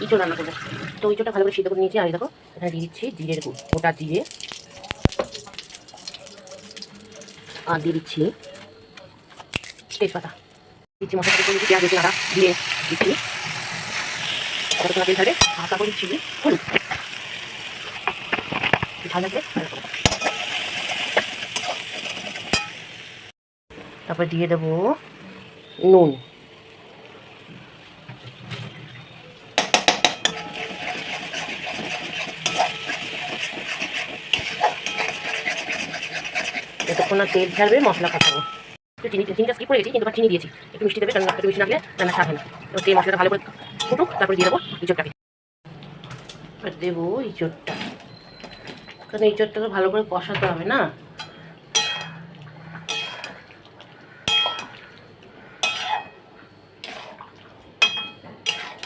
ইঁচড় রান্না করবো। তো ইঁচড়টা ভালো করে সিদ্ধ করে নিয়েছি। আর দেখো এখানে দিয়ে দিচ্ছি জিরের গুঁড়ো, গোটা জিরে, আর দিয়ে দিচ্ছি তেজপাতা, দিচ্ছি মশলা করে দিচ্ছি পেঁয়াজ, রসুন, আদা দিয়ে দিচ্ছি। কতটা তেল ঢালে হালকা করে দিচ্ছি হলুদ, ঝাল লাগবে। তারপর দিয়ে দেবো নুন, যতক্ষণ না তেল ছাড়বে মশলা কষাবো। একটু চিনিটা স্কিপ করে গেছি, কিন্তু চিনি দিয়েছি। একটু মিষ্টি দেবে, কারণ একটু মিষ্টি লাগলে রান্না স্বাদ হয় না। তো সেই মশলাটা ভালো করে ফুটুক, তারপরে দিয়ে দেবো ইঁচড়টাকে। আর দেবো ইঁচড়টা, কারণ ইঁচড়টাকে ভালো করে কষাতে হবে না।